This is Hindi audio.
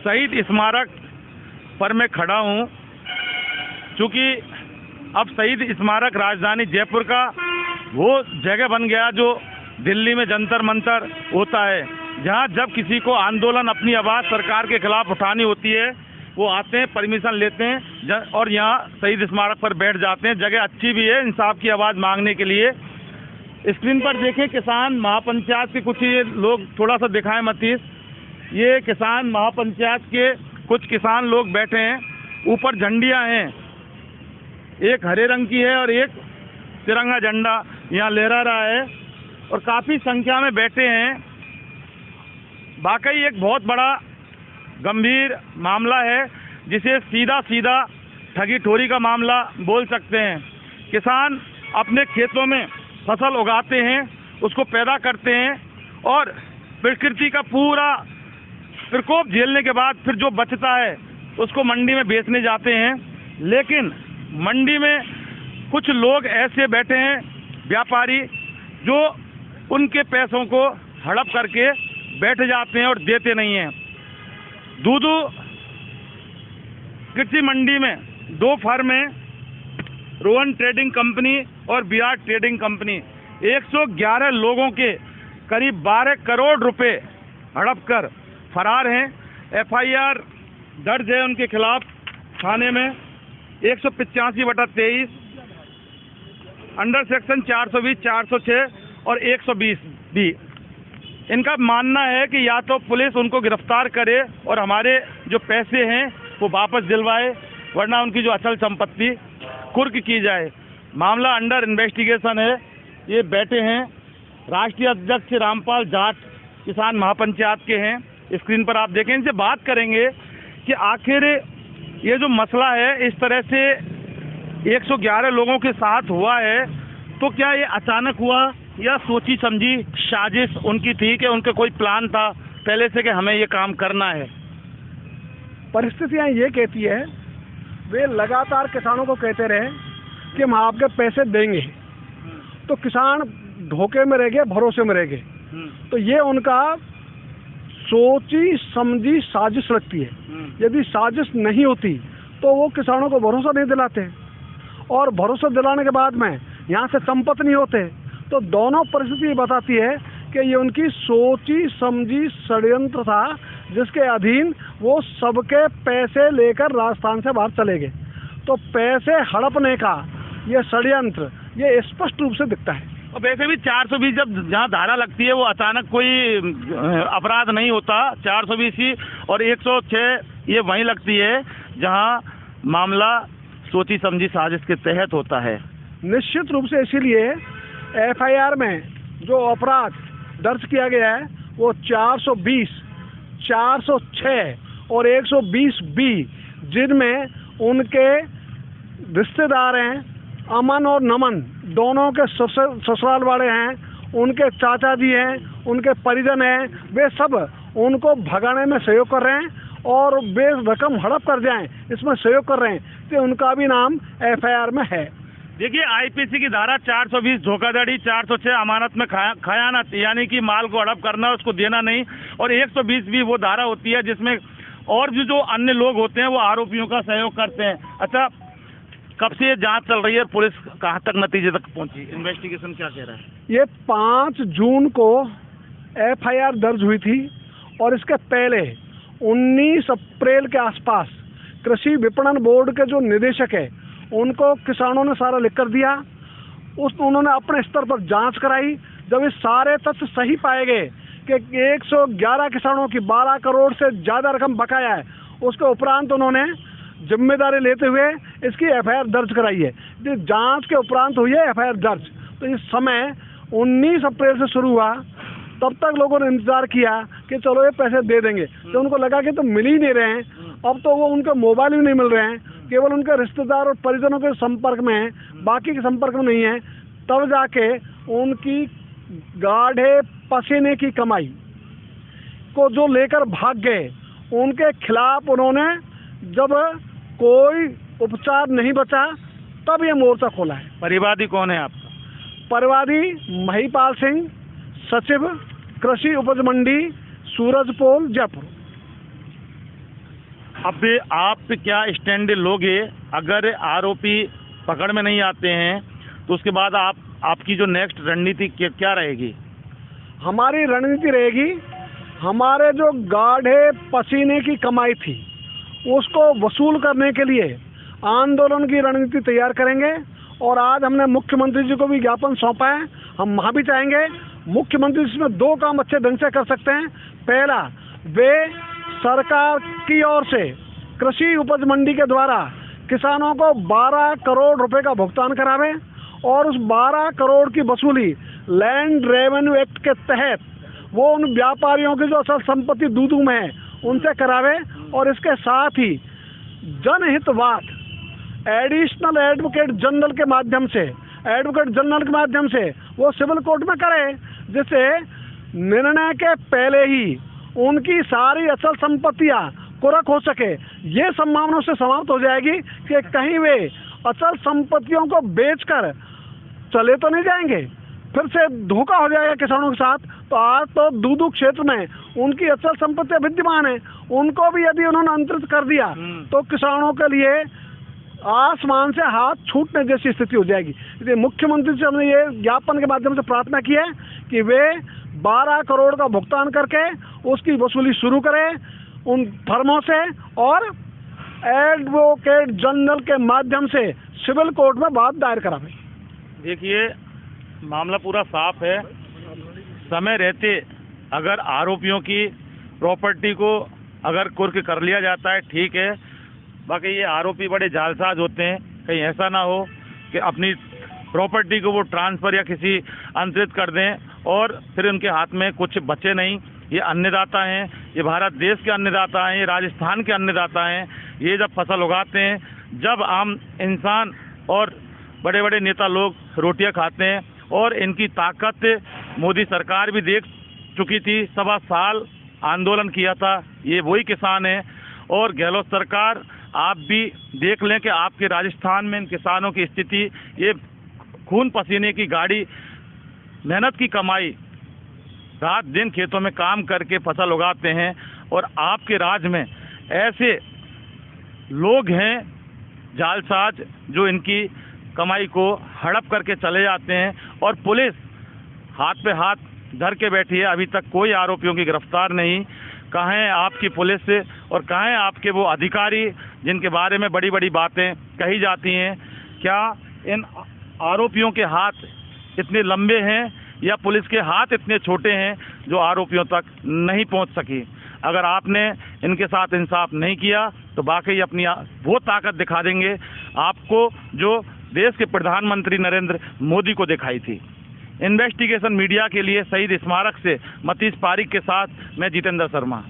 शहीद स्मारक पर मैं खड़ा हूँ, क्योंकि अब शहीद स्मारक राजधानी जयपुर का वो जगह बन गया जो दिल्ली में जंतर मंतर होता है, जहाँ जब किसी को आंदोलन अपनी आवाज़ सरकार के खिलाफ उठानी होती है वो आते हैं, परमिशन लेते हैं और यहाँ शहीद स्मारक पर बैठ जाते हैं। जगह अच्छी भी है इंसाफ की आवाज़ मांगने के लिए। स्क्रीन पर देखें किसान महापंचायत के कुछ ये लोग, थोड़ा सा दिखाएं मतीस, ये किसान महापंचायत के कुछ किसान लोग बैठे हैं। ऊपर झंडियाँ हैं, एक हरे रंग की है और एक तिरंगा झंडा यहाँ लहरा रहा है और काफ़ी संख्या में बैठे हैं। वाकई एक बहुत बड़ा गंभीर मामला है, जिसे सीधा सीधा ठगी ठोरी का मामला बोल सकते हैं। किसान अपने खेतों में फसल उगाते हैं, उसको पैदा करते हैं और प्रकृति का पूरा प्रकोप झेलने के बाद फिर जो बचता है उसको मंडी में बेचने जाते हैं। लेकिन मंडी में कुछ लोग ऐसे बैठे हैं व्यापारी, जो उनके पैसों को हड़प करके बैठ जाते हैं और देते नहीं हैं। दूधू कृषि मंडी में दो फर्म हैं, रोहन ट्रेडिंग कंपनी और बिहार ट्रेडिंग कंपनी, 111 लोगों के करीब 12 करोड़ रुपए हड़प कर फरार हैं। FIR दर्ज है उनके खिलाफ थाने में 185/23 अंडर सेक्शन 420, 406 और 120 भी। इनका मानना है कि या तो पुलिस उनको गिरफ्तार करे और हमारे जो पैसे हैं वो वापस दिलवाए, वरना उनकी जो अचल संपत्ति कुर्क की जाए। मामला अंडर इन्वेस्टिगेशन है। ये बैठे हैं राष्ट्रीय अध्यक्ष रामपाल जाट, किसान महापंचायत के हैं। स्क्रीन पर आप देखें, इनसे बात करेंगे कि आखिर ये जो मसला है इस तरह से 111 लोगों के साथ हुआ है, तो क्या ये अचानक हुआ या सोची समझी साजिश उनकी थी कि उनका कोई प्लान था पहले से कि हमें ये काम करना है? परिस्थितियां ये कहती है, वे लगातार किसानों को कहते रहे कि हम आपके पैसे देंगे, तो किसान धोखे में रह गए, भरोसे में रह गए। तो ये उनका सोची समझी साजिश लगती है। यदि साजिश नहीं होती तो वो किसानों को भरोसा नहीं दिलाते, और भरोसा दिलाने के बाद में यहाँ से संपत्ति नहीं होते। तो दोनों परिस्थिति बताती है कि ये उनकी सोची समझी षड्यंत्र था, जिसके अधीन वो सबके पैसे लेकर राजस्थान से बाहर चले गए। तो पैसे हड़पने का ये षड्यंत्र ये स्पष्ट रूप से दिखता है। और वैसे भी 420 जब जहाँ धारा लगती है वो अचानक कोई अपराध नहीं होता। 420 ही और 106 ये वहीं लगती है जहाँ मामला सोची समझी साजिश के तहत होता है। निश्चित रूप से इसीलिए FIR में जो अपराध दर्ज किया गया है वो 420, 406 और 120B, जिनमें उनके रिश्तेदार हैं, अमन और नमन दोनों के ससुराल वाले हैं, उनके चाचा जी हैं, उनके परिजन हैं, वे सब उनको भगाने में सहयोग कर रहे हैं और वे रकम हड़प कर जाएं इसमें सहयोग कर रहे हैं। तो उनका भी नाम FIR में है। देखिए, IPC की धारा 420 धोखाधड़ी, 406 अमानत में खयानत, यानी कि माल को हड़प करना, उसको देना नहीं, और 120 भी वो धारा होती है जिसमें और भी जो अन्य लोग होते हैं वो आरोपियों का सहयोग करते हैं। अच्छा, कब से ये जांच चल रही है? पुलिस कहाँ तक नतीजे तक पहुंची? इन्वेस्टिगेशन क्या कह रहा है? ये 5 जून को FIR दर्ज हुई थी और इसके पहले 19 अप्रैल के आसपास कृषि विपणन बोर्ड के जो निदेशक है उनको किसानों ने सारा लिख कर दिया। उन्होंने अपने स्तर पर जांच कराई। जब ये सारे तथ्य सही पाए गए कि 111 किसानों की 12 करोड़ से ज़्यादा रकम बकाया है, उसके उपरांत उन्होंने जिम्मेदारी लेते हुए इसकी FIR दर्ज कराई है। जो जांच के उपरांत हुई है FIR दर्ज। तो इस समय 19 अप्रैल से शुरू हुआ, तब तक लोगों ने इंतजार किया कि चलो ये पैसे दे देंगे। तो उनको लगा कि तो मिल ही नहीं रहे हैं, अब तो वो उनके मोबाइल भी नहीं मिल रहे हैं, केवल उनके रिश्तेदार और परिजनों के संपर्क में हैं, बाकी के संपर्क में नहीं है। तब जाके उनकी गाढ़े पसीने की कमाई को जो लेकर भाग गए, उनके खिलाफ उन्होंने जब कोई उपचार नहीं बचा तब ये मोर्चा खोला है। परिवादी कौन है आपका? परिवादी महिपाल सिंह, सचिव कृषि उपज मंडी, सूरजपोल, जयपुर। अब आप क्या स्टैंड लोगे? अगर आरोपी पकड़ में नहीं आते हैं तो उसके बाद आपकी जो नेक्स्ट रणनीति क्या रहेगी? हमारी रणनीति रहेगी, हमारे जो गाढ़े पसीने की कमाई थी उसको वसूल करने के लिए आंदोलन की रणनीति तैयार करेंगे। और आज हमने मुख्यमंत्री जी को भी ज्ञापन सौंपा है। हम वहाँ भी चाहेंगे मुख्यमंत्री इसमें 2 काम अच्छे ढंग से कर सकते हैं। पहला, वे सरकार की ओर से कृषि उपज मंडी के द्वारा किसानों को 12 करोड़ रुपए का भुगतान करावे और उस 12 करोड़ की वसूली लैंड रेवेन्यू एक्ट के तहत वो उन व्यापारियों की जो असल संपत्ति दूधू में है उनसे करावे। और इसके साथ ही जनहितवाद एडिशनल एडवोकेट जनरल के माध्यम से वो सिविल कोर्ट में करे, जिससे निर्णय के पहले ही उनकी सारी अचल संपत्तियां कुर्क हो सके। ये संभावनाओं से समाप्त हो जाएगी कि कहीं वे अचल संपत्तियों को बेचकर चले तो नहीं जाएंगे, फिर से धोखा हो जाएगा किसानों के साथ। तो आज तो दूधू क्षेत्र में उनकी अचल संपत्तियां विद्यमान है, उनको भी यदि उन्होंने अंतरित कर दिया तो किसानों के लिए आसमान से हाथ छूटने जैसी स्थिति हो जाएगी। इसलिए मुख्यमंत्री से हमने ये ज्ञापन के माध्यम से प्रार्थना की है कि वे 12 करोड़ का भुगतान करके उसकी वसूली शुरू करें उन फर्मों से और एडवोकेट जनरल के माध्यम से सिविल कोर्ट में बात दायर करावे। देखिए, मामला पूरा साफ है। समय रहते अगर आरोपियों की प्रॉपर्टी को अगर कुर्क कर लिया जाता है, ठीक है। बाकी ये आरोपी बड़े जालसाज होते हैं, कहीं ऐसा ना हो कि अपनी प्रॉपर्टी को वो ट्रांसफ़र या किसी अंतरित कर दें और फिर उनके हाथ में कुछ बचे नहीं। ये अन्नदाता हैं, ये भारत देश के अन्नदाता हैं, ये राजस्थान के अन्नदाता हैं। ये जब फसल उगाते हैं, जब आम इंसान और बड़े बड़े नेता लोग रोटियां खाते हैं, और इनकी ताकत मोदी सरकार भी देख चुकी थी। 7 साल आंदोलन किया था, ये वही किसान हैं। और गहलोत सरकार, आप भी देख लें कि आपके राजस्थान में इन किसानों की स्थिति, ये खून पसीने की गाड़ी, मेहनत की कमाई, रात दिन खेतों में काम करके फसल उगाते हैं, और आपके राज्य में ऐसे लोग हैं जालसाज जो इनकी कमाई को हड़प करके चले जाते हैं। और पुलिस हाथ पे हाथ धर के बैठी है, अभी तक कोई आरोपियों की गिरफ्तार नहीं। कहाँ है आपकी पुलिस और कहाँ है आपके वो अधिकारी जिनके बारे में बड़ी बड़ी बातें कही जाती हैं? क्या इन आरोपियों के हाथ इतने लंबे हैं या पुलिस के हाथ इतने छोटे हैं जो आरोपियों तक नहीं पहुंच सकी? अगर आपने इनके साथ इंसाफ नहीं किया तो वाकई अपनी वो ताकत दिखा देंगे आपको जो देश के प्रधानमंत्री नरेंद्र मोदी को दिखाई थी। इन्वेस्टिगेशन मीडिया के लिए शहीद स्मारक से मतीश पारिक के साथ मैं जितेंद्र शर्मा।